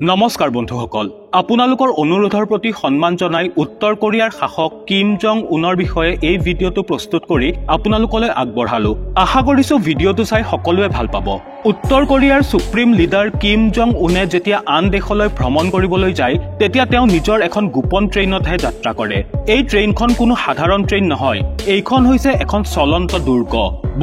নমস্কাৰ বন্ধুসকল, আপোনালোকৰ অনুৰোধৰ প্ৰতি সন্মান জনাই উত্তৰ কোৰিয়াৰ শাসক কিম জং উনৰ বিষয়ে এই ভিডিঅ'টো প্ৰস্তুত কৰি আপোনালোকলৈ আগবঢ়ালো। আশা কৰিছো ভিডিঅ'টো চাই সকলোৱে ভাল পাব। উত্তৰ কোৰিয়াৰ সুপ্ৰিম লিডাৰ কিম জং উনে যেতিয়া আন দেশলৈ ভ্ৰমণ কৰিবলৈ যায় তেতিয়া তেওঁ নিজৰ এখন গোপন ট্ৰেইনতহে যাত্ৰা কৰে। এই ট্ৰেইনখন কোনো সাধাৰণ ট্ৰেইন নহয়, এইখন হৈছে এখন চলন্ত দুৰ্গ।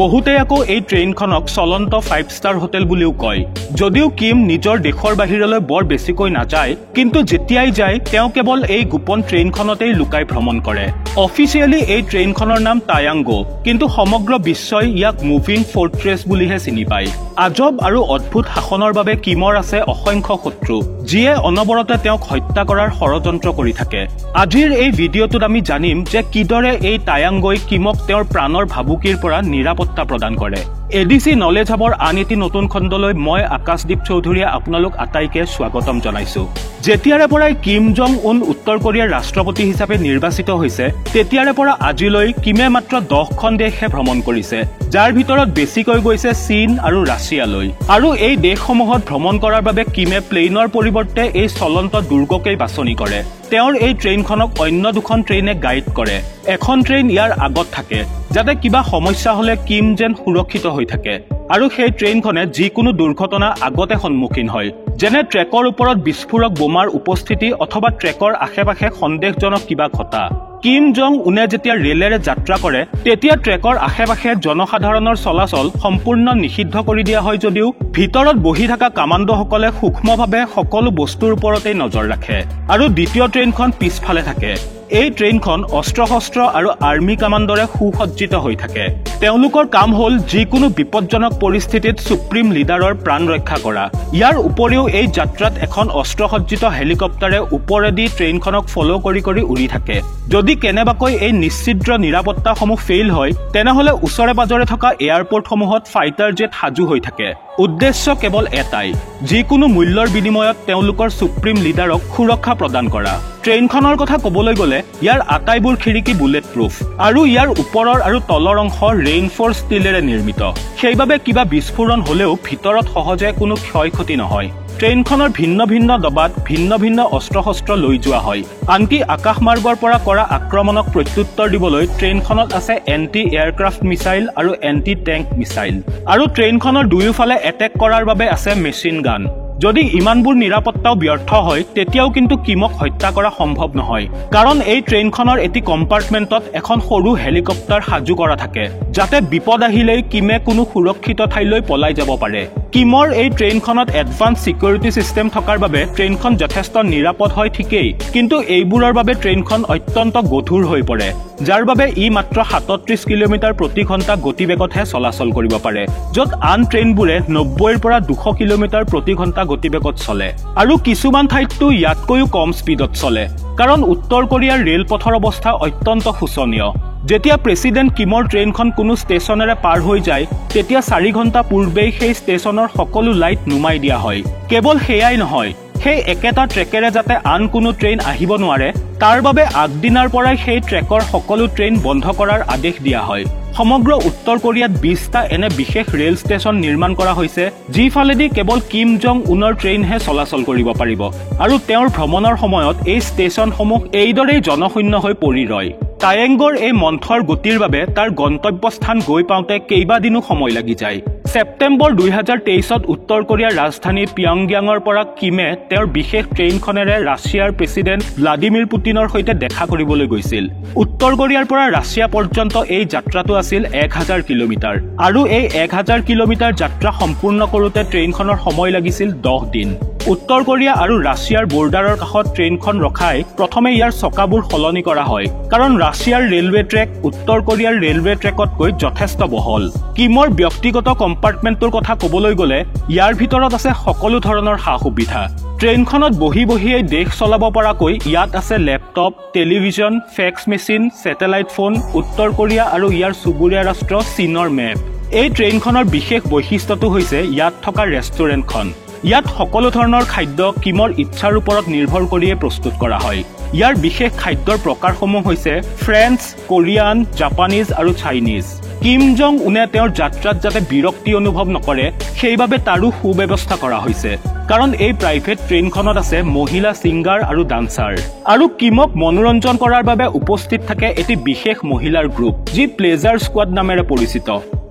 বহুতে আকৌ এই ট্ৰেইনখনক চলন্ত 5 ষ্টাৰ হোটেল বুলিও কয়। যদিও কিম নিজৰ দেশৰ বাহিৰলৈ বৰ বেছিকৈ নাযায়, কিন্তু যেতিয়াই যায় তেওঁ কেৱল এই গোপন ট্ৰেইনখনতেই লুকাই ভ্ৰমণ কৰে। অফিচিয়েলি এই ট্ৰেইনখনৰ নাম টায়াংগো, কিন্তু সমগ্ৰ বিশ্বই ইয়াক মুভিং ফৰ্ট্ৰেছ বুলিহে চিনি পায়। আজব আৰু অদ্ভুত শাসনৰ বাবে কিমৰ আছে অসংখ্য শত্ৰু, যিয়ে অনবৰতে তেওঁক হত্যা কৰাৰ ষড়যন্ত্ৰ কৰি থাকে। আজিৰ এই ভিডিঅ'টোত আমি জানিম যে কিদৰে এই টায়াংগোই কিমক তেওঁৰ প্ৰাণৰ ভাবুকিৰ পৰা নিৰাপত্তা প্ৰদান কৰে। এডিচি নলেজ হাবৰ আন এটি নতুন খণ্ডলৈ মই আকাশদ্বীপ চৌধুৰীয়ে আপোনালোক আটাইকে স্বাগতম জনাইছো। যেতিয়াৰে পৰাই কিম জং উন উত্তৰ কোৰিয়াৰ ৰাষ্ট্ৰপতি হিচাপে নিৰ্বাচিত হৈছে তেতিয়াৰে পৰা আজিলৈ কিমে মাত্ৰ 10খন দেশহে ভ্ৰমণ কৰিছে, যাৰ ভিতৰত বেছিকৈ গৈছে চীন আৰু ৰাছিয়ালৈ। আৰু এই দেশসমূহত ভ্ৰমণ কৰাৰ বাবে কিমে প্লেইনৰ পৰিৱৰ্তে এই চলন্ত দুৰ্গকেই বাছনি কৰে। তেওঁৰ এই ট্ৰেইনখনক অন্য দুখন ট্ৰেইনে গাইড কৰে। এখন ট্ৰেইন ইয়াৰ আগত থাকে, যাতে কিবা সমস্যা হলে কিম যেন সুৰক্ষিত হৈ থাকে। আৰু সেই ট্ৰেইনখনে যিকোনো দুৰ্ঘটনা আগতে সন্মুখীন হয়, যেনে ট্ৰেকৰ ওপৰত বিস্ফোৰক বোমাৰ উপস্থিতি অথবা ট্ৰেকৰ আশে-পাশে সন্দেহজনক কিবা ঘটা। কিম জং উনে যেতিয়া ৰেলেৰে যাত্ৰা কৰে তেতিয়া ট্ৰেকৰ আশে-পাশে জনসাধাৰণৰ চলাচল সম্পূৰ্ণ নিষিদ্ধ কৰি দিয়া হয়, যদিও ভিতৰত বহি থকা কামাণ্ডোসকলে সূক্ষ্মভাৱে সকলো বস্তুৰ ওপৰতেই নজৰ ৰাখে। আৰু দ্বিতীয় ট্ৰেইনখন পিছফালে থাকে। এই ট্ৰেইনখন অস্ত্ৰ-শস্ত্ৰ আৰু আৰ্মি কামাণ্ডৰে সুসজ্জিত হৈ থাকে। তেওঁলোকৰ কাম হ'ল যিকোনো বিপদজনক পৰিস্থিতিত সুপ্ৰিম লিডাৰৰ প্ৰাণ ৰক্ষা কৰা। ইয়াৰ উপৰিও এই যাত্ৰাত এখন অস্ত্ৰসজ্জিত হেলিকপ্টাৰে ওপৰেদি ট্ৰেইনখনক ফ'ল' কৰি কৰি উৰি থাকে। যদি কেনেবাকৈ এই নিশ্চিদ্ৰ নিৰাপত্তাসমূহ ফেইল হয় তেনেহলে ওচৰে পাজৰে থকা এয়াৰপৰ্টসমূহত ফাইটাৰ জেট সাজু হৈ থাকে। উদ্দেশ্য কেৱল এটাই, যিকোনো মূল্যৰ বিনিময়ত তেওঁলোকৰ সুপ্ৰিম লিডাৰক সুৰক্ষা প্ৰদান কৰা। ট্ৰেইনখনৰ কথা ক'বলৈ গ'লে ইয়াৰ আটাইবোৰ খিৰিকী বুলেট প্ৰুফ আৰু ইয়াৰ ওপৰৰ আৰু তলৰ অংশ ৰেইনফৰ্চ ষ্টীলেৰে নিৰ্মিত। সেইবাবে কিবা বিস্ফোৰণ হলেও ভিতৰত সহজে কোনো ক্ষয় ক্ষতি নহয়। ট্ৰেইনখনৰ ভিন্ন ভিন্ন দবাত ভিন্ন ভিন্ন অস্ত্ৰ-শস্ত্ৰ লৈ যোৱা হয়। আনকি আকাশমাৰ্গৰ পৰা কৰা আক্ৰমণক প্ৰত্যুত্তৰ দিবলৈ ট্ৰেইনখনত আছে এণ্টি এয়াৰক্ৰাফ্ট মিছাইল আৰু এণ্টি টেংক মিছাইল। আৰু ট্ৰেইনখনৰ দুয়োফালে এটেক কৰাৰ বাবে আছে মেচিন গান। যদি ইমানবোৰ নিৰাপত্তাও ব্যৰ্থ হয় তেতিয়াও কিন্তু কিমক হত্যা কৰা সম্ভৱ নহয়, কাৰণ এই ট্ৰেইনখনৰ এটি কম্পাৰ্টমেণ্টত এখন সৰু হেলিকপ্টাৰ সাজু কৰা থাকে, যাতে বিপদ আহিলেই কিমে কোনো সুৰক্ষিত ঠাইলৈ পলাই যাব পাৰে। কিমৰ এই ট্ৰেইনখনত এডভান্স চিকিউৰিটি চিষ্টেম থকাৰ বাবে ট্ৰেইনখন যথেষ্ট নিৰাপদ হয় ঠিকেই, কিন্তু এইবোৰৰ বাবে ট্ৰেইনখন অত্যন্ত গধুৰ হৈ পৰে, যাৰ বাবে ই মাত্ৰ 37 কিলোমিটাৰ প্ৰতি ঘণ্টা গতিবেগতহে চলাচল কৰিব পাৰে, য'ত আন ট্ৰেইনবোৰে 90ৰ পৰা 200 কিলোমিটাৰ প্ৰতি ঘণ্টা গতিবেগত চলে। আৰু কিছুমান ঠাইততো ইয়াতকৈও কম স্পীডত চলে, কাৰণ উত্তৰ কোৰিয়াৰ ৰেলপথৰ অৱস্থা অত্যন্ত শোচনীয়। যেতিয়া প্ৰেছিডেণ্ট কিমৰ ট্ৰেইনখন কোনো ষ্টেচনেৰে পাৰ হৈ যায় তেতিয়া 4 ঘণ্টা পূৰ্বেই সেই ষ্টেচনৰ সকলো লাইট নুমাই দিয়া হয়। কেৱল সেয়াই নহয়, সেই একেটা ট্ৰেকেৰে যাতে আন কোনো ট্ৰেইন আহিব নোৱাৰে তাৰ বাবে আগদিনাৰ পৰাই সেই ট্ৰেকৰ সকলো ট্ৰেইন বন্ধ কৰাৰ আদেশ দিয়া হয়। সমগ্ৰ উত্তৰ কোৰিয়াত 20টা এনে বিশেষ ৰেল ষ্টেচন নিৰ্মাণ কৰা হৈছে, যিফালেদি কেৱল কিম জং উনৰ ট্ৰেইনহে চলাচল কৰিব পাৰিব। আৰু তেওঁৰ ভ্ৰমণৰ সময়ত এই ষ্টেচনসমূহ এইদৰেই জনশূন্য হৈ পৰি ৰয়। টায়াংগোৰ এই মন্থৰ গতিৰ বাবে তাৰ গন্তব্যস্থান গৈ পাওঁতে কেইবাদিনো সময় লাগি যায়। ছেপ্টেম্বৰ 2023ত উত্তৰ কোৰিয়াৰ ৰাজধানী পিয়ংয়াঙৰ পৰা কিমে তেওঁৰ বিশেষ ট্ৰেইনখনেৰে ৰাছিয়াৰ প্ৰেছিডেণ্ট ভ্লাডিমিৰ পুটিনৰ সৈতে দেখা কৰিবলৈ গৈছিল। উত্তৰ কোৰিয়াৰ পৰা ৰাছিয়া পৰ্যন্ত এই যাত্ৰাটো আছিল 1000 কিলোমিটাৰ, আৰু এই 1000 কিলোমিটাৰ যাত্ৰা সম্পূৰ্ণ কৰোঁতে ট্ৰেইনখনৰ সময় লাগিছিল 10 দিন। উত্তৰ কোৰিয়া আৰু ৰাছিয়াৰ বৰ্ডাৰৰ কাষত ট্ৰেইনখন ৰখাই প্ৰথমে ইয়াৰ চকাবোৰ সলনি কৰা হয়, কাৰণ ৰাছিয়াৰ ৰেলৱে ট্ৰেক উত্তৰ কোৰিয়াৰ ৰেলৱে ট্ৰেকতকৈ যথেষ্ট বহল। কিমৰ ব্যক্তিগত কম্পাৰ্টমেণ্টটোৰ কথা ক'বলৈ গ'লে ইয়াৰ ভিতৰত আছে সকলো ধৰণৰ সা-সুবিধা। ট্ৰেইনখনত বহি বহিয়েই দেশ চলাব পৰাকৈ ইয়াত আছে laptop, television, fax machine, satellite phone, উত্তৰ কোৰিয়া আৰু ইয়াৰ চুবুৰীয়া ৰাষ্ট্ৰ চীনৰ মেপ। এই ট্ৰেইনখনৰ বিশেষ বৈশিষ্ট্যটো হৈছে ইয়াত থকা ৰেষ্টুৰেণ্টখন। ইয়াত সকলো ধৰণৰ খাদ্য কিমৰ ইচ্ছাৰ ওপৰত নিৰ্ভৰ কৰিয়ে প্ৰস্তুত কৰা হয়। ইয়াৰ বিশেষ খাদ্যৰ প্ৰকাৰসমূহ হৈছে ফ্ৰেঞ্চ, কোৰিয়ান, জাপানিজ আৰু চাইনিজ। কিম জং উনে তেওঁৰ যাত্ৰাত যাতে বিৰক্তি অনুভৱ নকৰে সেইবাবে তাৰো সুব্যৱস্থা কৰা হৈছে কাৰণ এই প্ৰাইভেট ট্ৰেইনখনত আছে মহিলা সিংগাৰ আৰু ডান্সাৰ আৰু কিমক মনোৰঞ্জন কৰাৰ বাবে উপস্থিত থাকে এটি বিশেষ মহিলাৰ গ্ৰুপ যি প্লেজাৰ স্কোৱাড নামেৰে পৰিচিত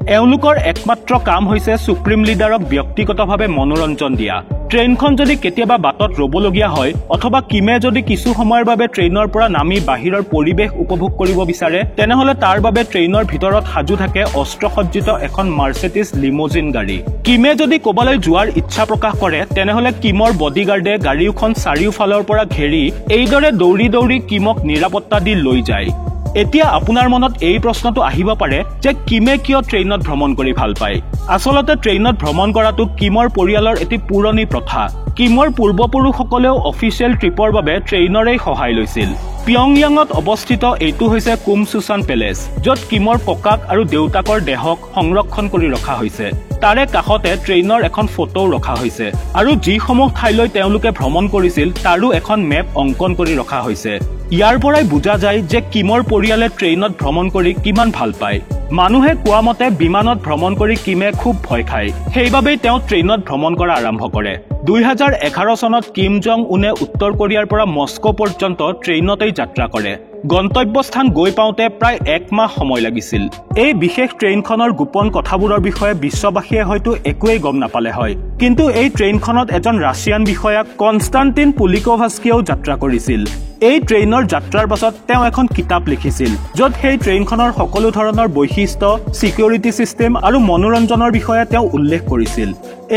এওঁলোকৰ একমাত্ৰ কাম হৈছে সুপ্ৰিম লিডাৰক ব্যক্তিগতভাৱে মনোৰঞ্জন দিয়া ট্ৰেইনখন যদি কেতিয়াবা বাটত ৰবলগীয়া হয় অথবা কিমে যদি কিছু সময়ৰ বাবে ট্ৰেইনৰ পৰা নামি বাহিৰৰ পৰিৱেশ উপভোগ কৰিব বিচাৰে তেনেহলে তাৰ বাবে ট্ৰেইনৰ ভিতৰত সাজু থাকে অস্ত্ৰসজ্জিত এখন মাৰ্চেডিজ লিমোজিন গাড়ী কিমে যদি কবলৈ যোৱাৰ ইচ্ছা প্ৰকাশ কৰে তেনেহলে কিমৰ বডিগাৰ্ডে গাড়ীখন চাৰিওফালৰ পৰা ঘেৰি এইদৰে দৌৰি দৌৰি কিমক নিৰাপত্তা দি লৈ যায় এতিয়া আপোনাৰ মনত এই প্ৰশ্নটো আহিব পাৰে যে কিমে কিয় ট্ৰেইনত ভ্ৰমণ কৰি ভাল পায় আসলতে ট্ৰেইনত ভ্ৰমণ কৰাটো কিমৰ পৰিয়ালৰ এটি পুৰণি প্ৰথা কিমৰ পূৰ্বপুৰুষসকলেও অফিচিয়েল ট্ৰিপৰ বাবে ট্ৰেইনৰেই সহায় লৈছিল পিয়ংয়াঙত অৱস্থিত এইটো হৈছে কুমচুচান পেলেচ য'ত কিমৰ ককাক আৰু দেউতাকৰ দেহক সংৰক্ষণ কৰি ৰখা হৈছে তাৰে কাষতে ট্ৰেইনৰ এখন ফটো ৰখা হৈছে আৰু যিসমূহ ঠাইলৈ তেওঁলোকে ভ্ৰমণ কৰিছিল তাৰো এখন মেপ অংকন কৰি ৰখা হৈছে ইয়াৰ পৰাই বুজা যায় যে কিমৰ পৰিয়ালে ট্ৰেইনত ভ্ৰমণ কৰি কিমান ভাল পায় মানুহে কোৱা মতে বিমানত ভ্ৰমণ কৰি কিমে খুব ভয় খায় সেইবাবেই তেওঁ ট্ৰেইনত ভ্ৰমণ কৰা আৰম্ভ কৰে 2011 চনত কিম জং উনে উত্তৰ কোৰিয়াৰ পৰা মস্কো পৰ্যন্ত ট্ৰেইনতেই যাত্ৰা কৰে গন্তব্যস্থান গৈ পাওঁতে প্ৰায় 1 মাহ সময় লাগিছিল এই বিশেষ ট্ৰেইনখনৰ গোপন কথাবোৰৰ বিষয়ে বিশ্ববাসীয়ে হয়তো একোৱেই গম নাপালে হয় কিন্তু এই ট্ৰেইনখনত এজন ৰাছিয়ান বিষয়া কনষ্টান্টিন পুলিকোভাস্কিয়েও যাত্ৰা কৰিছিল এই ট্ৰেইনৰ যাত্ৰাৰ পাছত তেওঁ এখন কিতাপ লিখিছিল য'ত সেই ট্ৰেইনখনৰ সকলো ধৰণৰ বৈশিষ্ট্য সিকিউৰিটি সিস্টেম আৰু মনোৰঞ্জনৰ বিষয়ে তেওঁ উল্লেখ কৰিছিল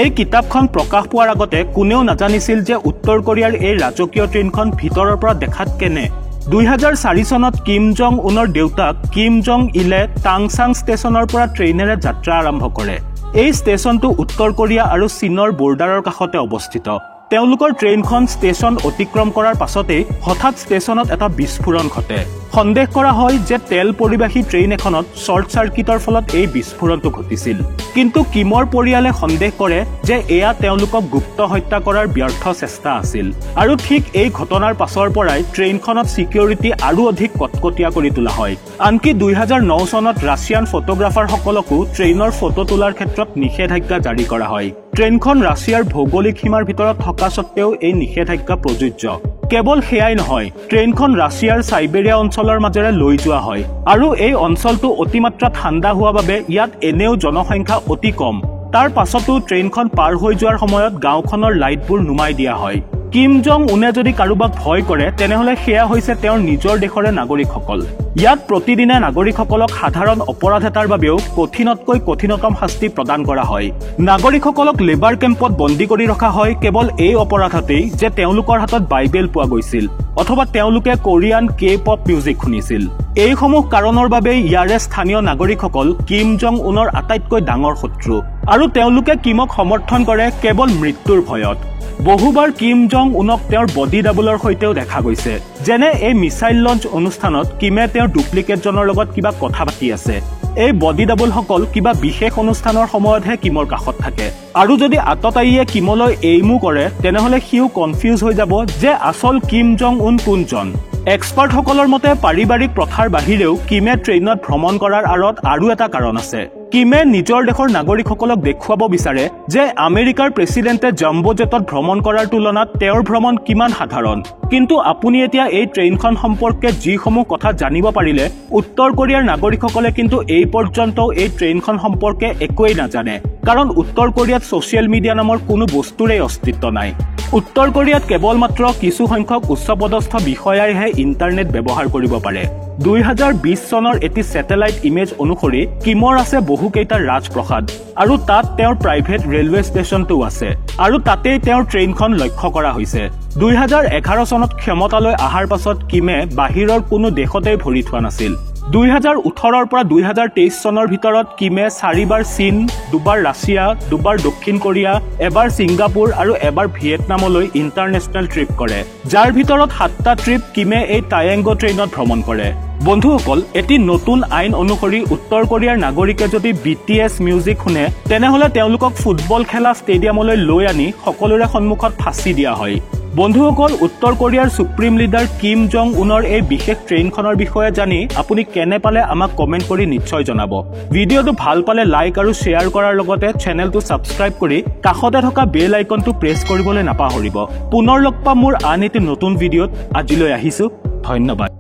এই কিতাপখন প্ৰকাশ পোৱাৰ আগতে কোনেও নাজানিছিল যে উত্তৰ কোৰিয়াৰ এই ৰাজকীয় ট্ৰেইনখন ভিতৰৰ পৰা দেখাত কেনে 2004 চনত কিম জং উনৰ দেউতাক কিম জং ইলে টাংচাং ষ্টেচনৰ পৰা ট্ৰেইনেৰে যাত্ৰা আৰম্ভ কৰে এই ষ্টেচনটো উত্তৰ কোৰিয়া আৰু চীনৰ বৰ্ডাৰৰ কাষতে অৱস্থিত তেওঁলোকৰ ট্ৰেইনখন ষ্টেচন অতিক্ৰম কৰাৰ পাছতে হঠাৎ ষ্টেচনত এটা বিস্ফোৰণ ঘটে সন্দেহ কৰা হয় যে তেল পৰিবাহী ট্ৰেইন এখনত শৰ্ট সাৰ্কিটৰ ফলত এই বিস্ফোৰণটো ঘটিছিল কিন্তু কিমৰ পৰিয়ালে সন্দেহ কৰে যে এয়া তেওঁলোকক গুপ্ত হত্যা কৰাৰ ব্যৰ্থ চেষ্টা আছিল আৰু ঠিক এই ঘটনাৰ পাছৰ পৰাই ট্ৰেইনখনত সিকিউৰিটি আৰু অধিক কটকটীয়া কৰি তোলা হয় আনকি 2009 চনত ৰাছিয়ান ফটোগ্ৰাফাৰসকলকো ট্ৰেইনৰ ফটো তোলাৰ ক্ষেত্ৰত নিষেধাজ্ঞা জাৰি কৰা হয় ট্ৰেইনখন ৰাছিয়াৰ ভৌগোলিক সীমাৰ ভিতৰত থকা সত্ত্বেও এই নিষেধাজ্ঞা প্ৰযোজ্য কেৱল সেয়াই নহয় ট্ৰেইনখন ৰাছিয়াৰ সাইবেৰিয়া অঞ্চলৰ মাজেৰে লৈ যোৱা হয় আৰু এই অঞ্চলটো অতিমাত্ৰা ঠাণ্ডা হোৱা বাবে ইয়াত এনেও জনসংখ্যা অতি কম তাৰ পাছতো ট্ৰেইনখন পাৰ হৈ যোৱাৰ সময়ত গাঁওখনৰ লাইটবোৰ নুমাই দিয়া হয় কিম জং উনে যদি কাৰোবাক ভয় কৰে তেনেহলে সেয়া হৈছে তেওঁৰ নিজৰ দেশৰে নাগৰিকসকল ইয়াত প্ৰতিদিনে নাগৰিকসকলক সাধাৰণ অপৰাধ এটাৰ বাবেও কঠিনতকৈ কঠিনতম শাস্তি প্ৰদান কৰা হয় নাগৰিকসকলক লেবাৰ কেম্পত বন্দী কৰি ৰখা হয় কেৱল এই অপৰাধতেই যে তেওঁলোকৰ হাতত বাইবেল পোৱা গৈছিল অথবা তেওঁলোকে কোৰিয়ান কে-পপ মিউজিক শুনিছিল এইসমূহ কাৰণৰ বাবে ইয়াৰে স্থানীয় নাগৰিকসকল কিম জং উনৰ আটাইতকৈ ডাঙৰ শত্ৰু আৰু তেওঁলোকে কিমক সমৰ্থন কৰে কেৱল মৃত্যুৰ ভয়ত বহুবাৰ কিম জং উনক তেওঁৰ বডি ডাবলৰ সৈতেও দেখা গৈছে যেনে এই মিছাইল লঞ্চ অনুষ্ঠানত কিমে তেওঁৰ ডুপ্লিকেটজনৰ লগত কিবা কথা পাতি আছে এই বডি ডাবল সকল কিবা বিশেষ অনুষ্ঠানৰ সময়তহে কিমৰ কাষত থাকে আৰু যদি আততায়ীয়ে কিমলৈ এইমো কৰে তেনেহলে সিও কনফিউজ হৈ যাব যে আসল কিম জং উন কোনজন এক্সপাৰ্টসকলৰ মতে পাৰিবাৰিক প্ৰথাৰ বাহিৰেও কিমে ট্ৰেইনত ভ্ৰমণ কৰাৰ আঁৰত আৰু এটা কাৰণ আছে কিমে নিজৰ দেশৰ নাগৰিকসকলক দেখুৱাব বিচাৰে যে আমেৰিকাৰ প্ৰেসিডেন্টে জাম্বো জেটত ভ্ৰমণ কৰাৰ তুলনাত তেওঁৰ ভ্ৰমণ কিমান সাধাৰণ কিন্তু আপুনি এতিয়া এই ট্ৰেইনখন সম্পৰ্কে যিসমূহ কথা জানিব পাৰিলে উত্তৰ কোৰিয়াৰ নাগৰিকসকলে কিন্তু এই পৰ্যন্ত এই ট্ৰেইনখন সম্পৰ্কে একোৱেই নাজানে কাৰণ উত্তৰ কোৰিয়াত সোশ্যাল মিডিয়া নামৰ কোনো বস্তুৰে অস্তিত্ব নাই উত্তৰ কোৰিয়াত কেৱল মাত্ৰ কিছু সংখ্যক উচ্চপদস্থ বিষয়াইহে ইন্টাৰনেট ব্যৱহাৰ কৰিব পাৰে 2020 চনৰ এটি স্যাটেলাইট ইমেজ অনুসৰি কিমৰ আছে বহুকেইটা ৰাজপ্ৰসাদ আৰু তাত তেওঁৰ প্ৰাইভেট ৰেলৱে ষ্টেচনটো আছে আৰু তাতেই তেওঁৰ ট্ৰেইনখন লক্ষ্য কৰা হৈছে 2011 চনত ক্ষমতালৈ অহাৰ পাছত কিমে বাহিৰৰ কোনো দেশতেই ভৰি থোৱা নাছিল 2018 পৰা 2023 চনৰ ভিতৰত কিমে 4 বাৰ চীন 2 বাৰ ৰাছিয়া 2 বাৰ দক্ষিণ কোৰিয়া এবাৰ সিংগাপুৰ আৰু এবাৰ ভিয়েটনামলৈ ইন্টাৰনেশ্যনেল ট্ৰিপ কৰে যাৰ ভিতৰত 7টা ট্ৰিপ কিমে এই টায়াংগো ট্ৰেইনত ভ্ৰমণ কৰে বন্ধুসকল এটি নতুন আইন অনুসৰি উত্তৰ কোৰিয়াৰ নাগৰিকে যদি BTS মিউজিক শুনে তেনেহলে তেওঁলোকক ফুটবল খেলা ষ্টেডিয়ামলৈ লৈ আনি সকলোৰে সন্মুখত ফাঁচি দিয়া হয় বন্ধুসকল, উত্তৰ কোৰিয়াৰ সুপ্ৰিম লিডাৰ কিম জং উনৰ এই বিশেষ ট্ৰেইনখনৰ বিষয়ে জানি আপুনি কেনে পালে আমাক কমেণ্ট কৰি নিশ্চয় জনাব। ভিডিঅ'টো ভাল পালে লাইক আৰু শ্বেয়াৰ কৰাৰ লগতে চেনেলটো ছাবস্ক্ৰাইব কৰি কাষতে থকা বেল আইকনটো প্ৰেছ কৰিবলৈ নাপাহৰিব। পুনৰ লগ পাম মোৰ আন এটি নতুন ভিডিঅ'ত। আজিলৈ আহিছোঁ, ধন্যবাদ।